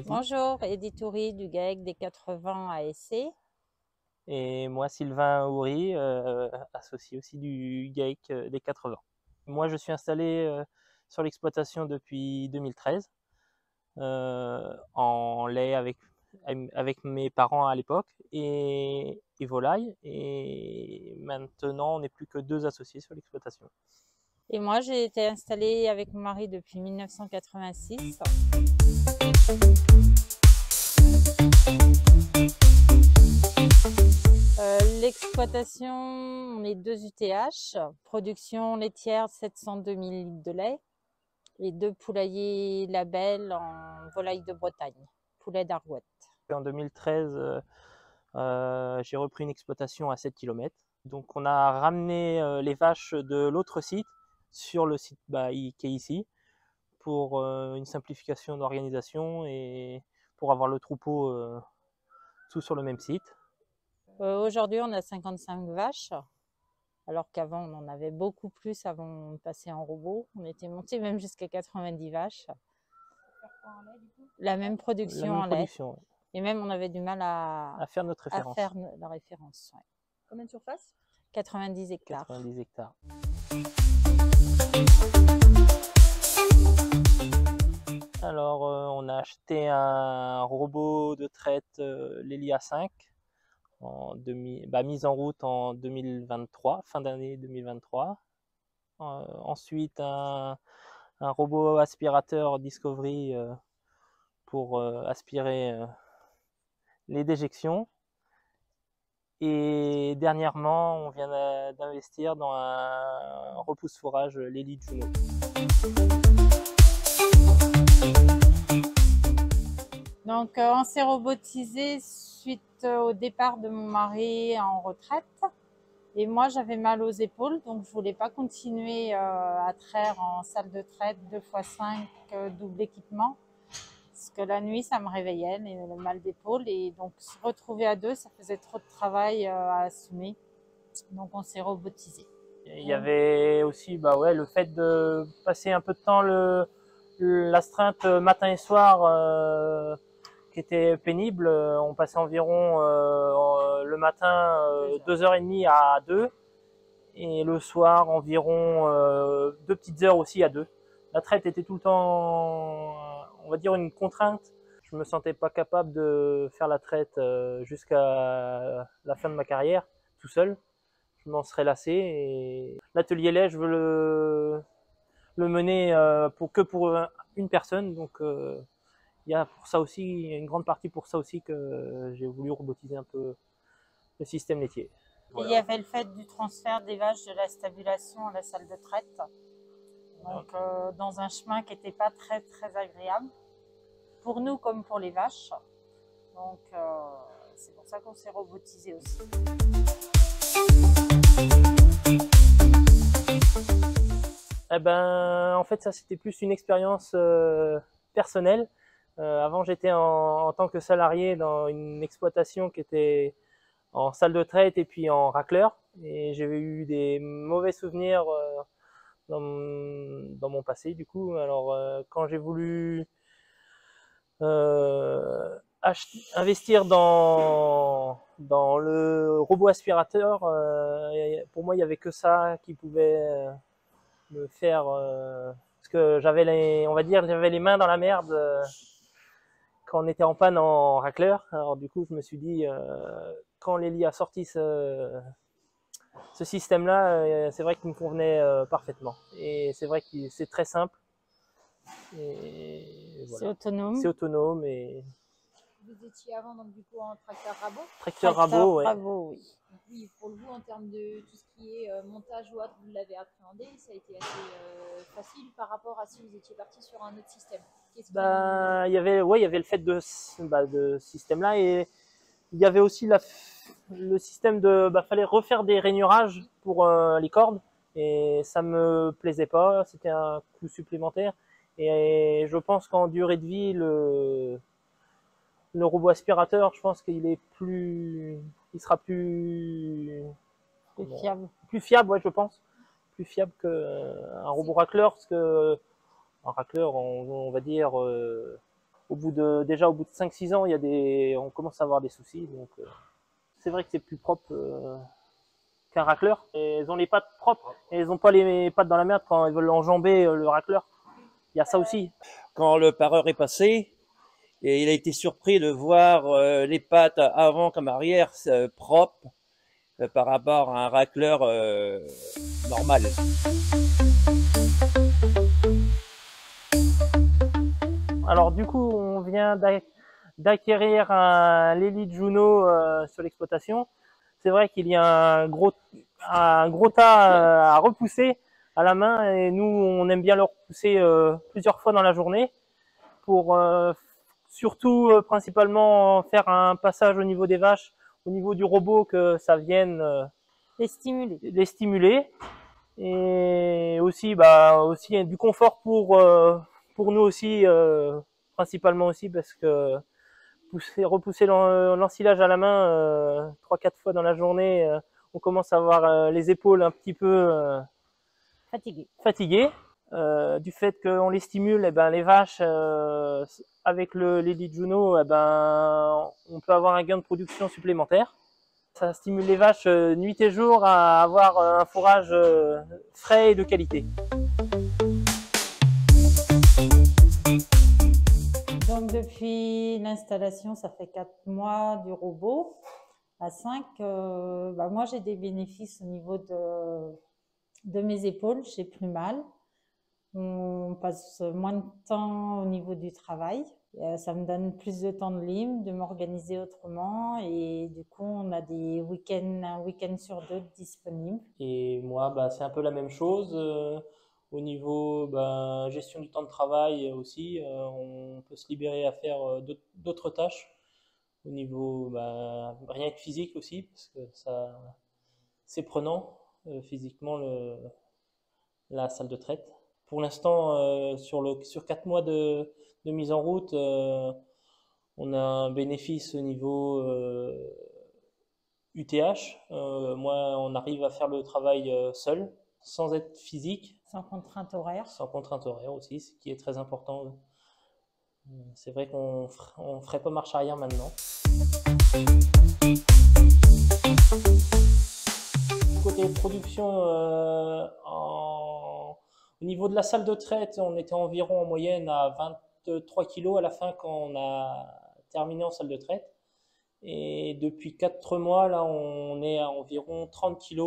Bonjour, Edith Houry du GAEC des 80 à Essé. Et moi, Sylvain Houry, associé aussi du GAEC des 80. Moi, je suis installé sur l'exploitation depuis 2013, en lait avec mes parents à l'époque et volaille. Et maintenant, on n'est plus que 2 associés sur l'exploitation. Et moi, j'ai été installée avec mon mari depuis 1986. L'exploitation, on est 2 UTH, production laitière 702 000 litres de lait et 2 poulaillers label en volaille de Bretagne, poulet d'Arouette. En 2013, j'ai repris une exploitation à 7 km. Donc on a ramené les vaches de l'autre site sur le site qui est ici pour une simplification d'organisation et pour avoir le troupeau tout sur le même site. Aujourd'hui, on a 55 vaches, alors qu'avant, on en avait beaucoup plus avant de passer en robot. On était monté même jusqu'à 90 vaches. La même production en lait. Ouais. Et même, on avait du mal à faire notre référence. À faire la référence. Ouais. Combien de surface? 90 hectares. 90 hectares. Alors, on a acheté un robot de traite Lelia 5, mise en route en 2023, fin d'année 2023. Ensuite, un robot aspirateur Discovery pour aspirer les déjections. Et dernièrement, on vient d'investir dans un repousse-fourrage l'Elite Juno. Donc, on s'est robotisé suite au départ de mon mari en retraite. Et moi, j'avais mal aux épaules, donc je voulais pas continuer à traire en salle de traite 2x5 double équipement. Parce que la nuit, ça me réveillait, le mal d'épaule. Et donc, se retrouver à 2, ça faisait trop de travail à assumer. Donc, on s'est robotisé. Il y avait aussi le fait de passer un peu de temps l'astreinte matin et soir qui était pénible. On passait environ le matin 2h30 à 2 et le soir environ 2 petites heures aussi à 2. La traite était tout le temps, on va dire, une contrainte. Je me sentais pas capable de faire la traite jusqu'à la fin de ma carrière tout seul. Je m'en serais lassé. Et l'atelier lait, je veux le mener pour une personne. Donc il y a pour ça aussi, une grande partie pour ça aussi que j'ai voulu robotiser un peu le système laitier. Voilà. Et il y avait le fait du transfert des vaches de la stabulation à la salle de traite. Donc dans un chemin qui n'était pas très agréable pour nous comme pour les vaches. Donc c'est pour ça qu'on s'est robotisé aussi. En fait, ça c'était plus une expérience personnelle. Avant, j'étais en tant que salarié dans une exploitation qui était en salle de traite et puis en racleur. Et j'avais eu des mauvais souvenirs dans mon passé, du coup. Alors, quand j'ai voulu investir dans le robot aspirateur, pour moi, il n'y avait que ça qui pouvait me faire... parce que j'avais les mains dans la merde quand on était en panne en racleur. Alors du coup, je me suis dit, quand Lely a sorti ce système-là, c'est vrai qu'il me convenait parfaitement. Et c'est vrai que c'est très simple. Et voilà. C'est autonome. C'est autonome. Et... Vous étiez avant donc du coup en tracteur rabot? Tracteur rabot, ouais. Rabot, oui. Donc, oui, pour le coup, en termes de tout ce qui est montage ou autre, vous l'avez appréhendé, ça a été assez facile par rapport à si vous étiez parti sur un autre système. Il y avait le fait de ce système-là, et il y avait aussi le système de fallait refaire des rainurages pour les cordes, et ça me plaisait pas, c'était un coût supplémentaire. Et je pense qu'en durée de vie, le robot aspirateur, je pense qu'il est il sera C'est fiable. plus fiable, ouais, je pense, plus fiable qu'un robot racleur, parce que un racleur, on va dire, déjà au bout de 5-6 ans, on commence à avoir des soucis, donc c'est vrai que c'est plus propre qu'un racleur. Et elles ont les pattes propres et elles n'ont pas les pattes dans la merde quand elles veulent enjamber le racleur. Il y a ça aussi. Quand le pareur est passé, et il a été surpris de voir les pattes avant comme arrière propres par rapport à un racleur normal. Alors du coup, on vient d'acquérir un Lely Juno sur l'exploitation. C'est vrai qu'il y a un gros tas à repousser à la main, et nous, on aime bien le repousser plusieurs fois dans la journée pour surtout principalement faire un passage au niveau des vaches, au niveau du robot, que ça vienne les stimuler, et aussi aussi du confort pour nous aussi, principalement aussi, parce que repousser l'ensilage à la main 3-4 fois dans la journée, on commence à avoir les épaules un petit peu fatiguées. Du fait qu'on les stimule, les vaches, avec le Lely Juno, on peut avoir un gain de production supplémentaire. Ça stimule les vaches nuit et jour à avoir un fourrage frais et de qualité. Donc depuis l'installation, ça fait 4 mois du robot à 5. Moi j'ai des bénéfices au niveau de mes épaules, j'ai plus mal. On passe moins de temps au niveau du travail. Ça me donne plus de temps de libre, de m'organiser autrement, et du coup on a des un week-end sur 2 disponibles. Et moi, c'est un peu la même chose. Au niveau gestion du temps de travail aussi, on peut se libérer à faire d'autres tâches. Au niveau rien que physique aussi, parce que c'est prenant physiquement la salle de traite. Pour l'instant, sur 4 mois de mise en route, on a un bénéfice au niveau UTH. Moi, on arrive à faire le travail seul, sans être physique. Sans contrainte horaire. Sans contrainte horaire aussi, ce qui est très important. C'est vrai qu'on ne ferait pas marche arrière maintenant. Côté production, au niveau de la salle de traite, on était environ en moyenne à 23 kg à la fin quand on a terminé en salle de traite. Et depuis 4 mois, là, on est à environ 30 kg.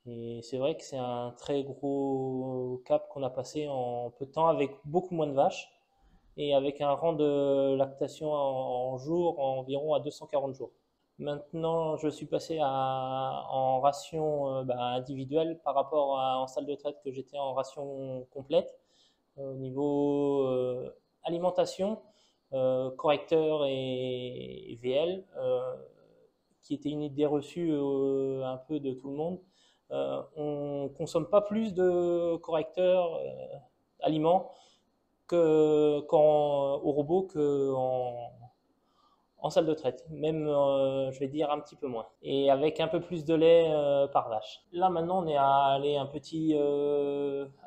Et c'est vrai que c'est un très gros cap qu'on a passé en peu de temps, avec beaucoup moins de vaches et avec un rang de lactation en jour environ à 240 jours. Maintenant, je suis passé en ration individuelle par rapport en salle de traite, que j'étais en ration complète. Au niveau alimentation, correcteur et VL, qui était une idée reçue un peu de tout le monde. On consomme pas plus de correcteurs aliments au robot en salle de traite, même je vais dire un petit peu moins, et avec un peu plus de lait par vache. Là maintenant on est à aller un petit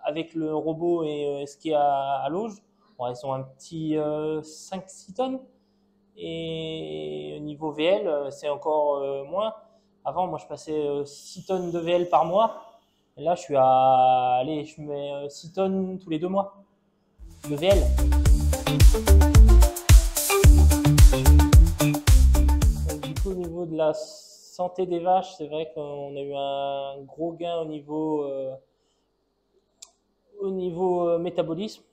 avec le robot et ce qui est à l'auge. Bon, ils sont un petit 5-6 tonnes, et au niveau VL c'est encore moins. Avant moi je passais 6 tonnes de VL par mois, et là je mets 6 tonnes tous les 2 mois de VL. Au niveau de la santé des vaches, c'est vrai qu'on a eu un gros gain au niveau métabolisme.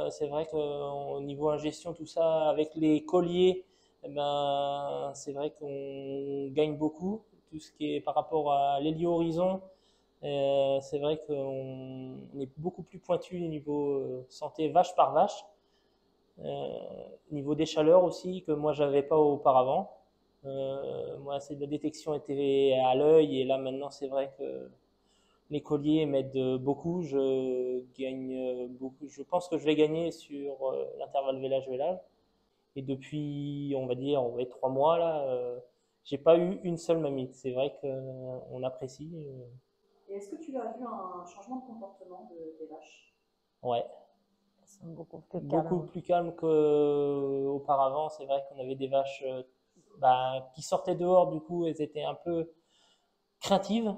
C'est vrai qu'au niveau ingestion, tout ça, avec les colliers, c'est vrai qu'on gagne beaucoup. Tout ce qui est par rapport à l'hélio-horizon, c'est vrai qu'on est beaucoup plus pointu au niveau santé vache par vache. Niveau des chaleurs aussi, que moi j'avais pas auparavant. Moi, la détection était à l'œil, et là maintenant c'est vrai que Les colliers m'aident beaucoup. Je gagne beaucoup. Je pense que je vais gagner sur l'intervalle vélage-vélage. Et depuis, on va dire 3 mois là, j'ai pas eu une seule mamite. C'est vrai qu'on apprécie. Et est-ce que tu as vu un changement de comportement des vaches? Ouais. Elles sont beaucoup plus calmes. Beaucoup plus calmes qu'auparavant. C'est vrai qu'on avait des vaches qui sortaient dehors, du coup, elles étaient un peu craintives.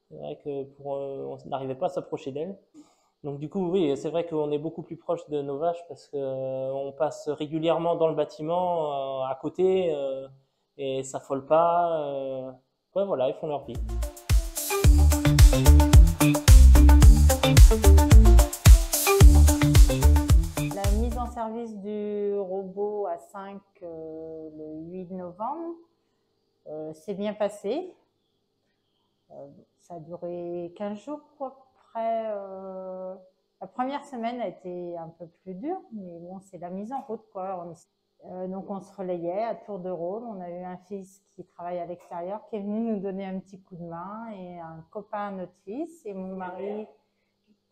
C'est vrai que on n'arrivait pas à s'approcher d'elles. Donc du coup, oui, c'est vrai qu'on est beaucoup plus proche de nos vaches parce qu'on passe régulièrement dans le bâtiment à côté et ça s'affolent pas. Ouais, voilà, ils font leur vie. La mise en service du robot à 5 le 8 novembre s'est bien passé. Ça a duré 15 jours après. La première semaine a été un peu plus dure, mais bon, c'est la mise en route, quoi. Donc on se relayait à tour de rôle. On a eu un fils qui travaille à l'extérieur qui est venu nous donner un petit coup de main et un copain à notre fils et mon mari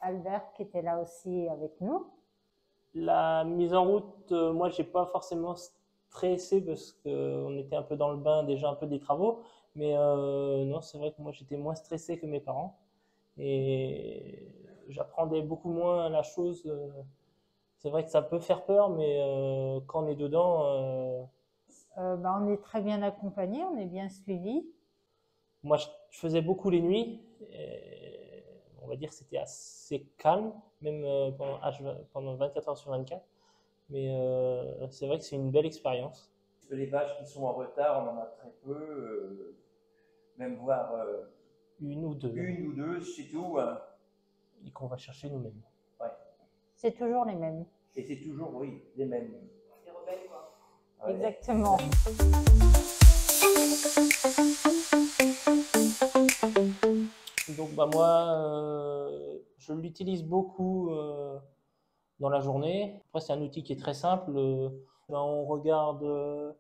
Albert qui était là aussi avec nous. La mise en route, moi j'ai pas forcément stressé parce qu'on était un peu dans le bain déjà un peu des travaux, mais non, c'est vrai que moi j'étais moins stressé que mes parents et j'apprenais beaucoup moins la chose. C'est vrai que ça peut faire peur, mais quand on est dedans... on est très bien accompagné, on est bien suivi. Moi, je faisais beaucoup les nuits. Et on va dire que c'était assez calme, même pendant 24 heures sur 24. Mais c'est vrai que c'est une belle expérience. Parce que les vaches qui sont en retard, on en a très peu, même voire une ou deux, c'est tout. Et qu'on va chercher nous-mêmes. Ouais. C'est toujours les mêmes. Et c'est toujours, oui, les mêmes. Les rebelles, quoi. Ouais. Exactement. Donc moi, je l'utilise beaucoup dans la journée. Après, c'est un outil qui est très simple. On regarde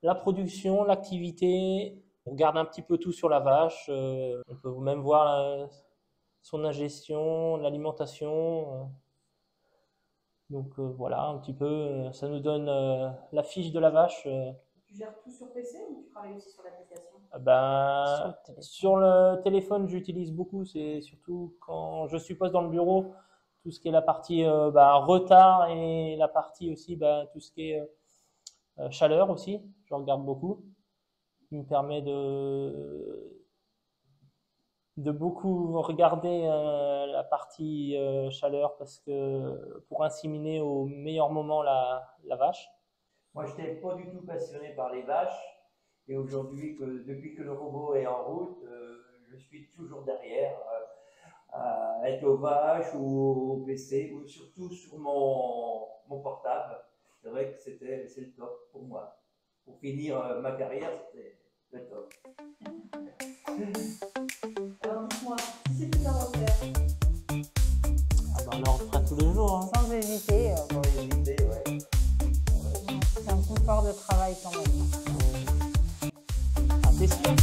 la production, l'activité, on regarde un petit peu tout sur la vache. On peut même voir son ingestion, l'alimentation. Donc voilà, un petit peu, ça nous donne la fiche de la vache. Tu gères tout sur PC ou tu travailles aussi sur l'application? Sur le téléphone, j'utilise beaucoup. C'est surtout quand je suppose dans le bureau, tout ce qui est la partie retard et la partie aussi tout ce qui est chaleur aussi. Je regarde beaucoup. Il me permet de beaucoup regarder la partie chaleur parce que pour inséminer au meilleur moment la vache. Moi, je n'étais pas du tout passionné par les vaches. Et aujourd'hui, depuis que le robot est en route, je suis toujours derrière, à être aux vaches ou au PC, ou surtout sur mon portable. C'est vrai que c'est le top pour moi. Pour finir ma carrière, c'était le top. Alors dites-moi, si c'était à refaire. On en refera tous les jours. Hein. Sans hésiter. Sans hésiter, ouais. C'est un confort de travail quand même. C'est sûr.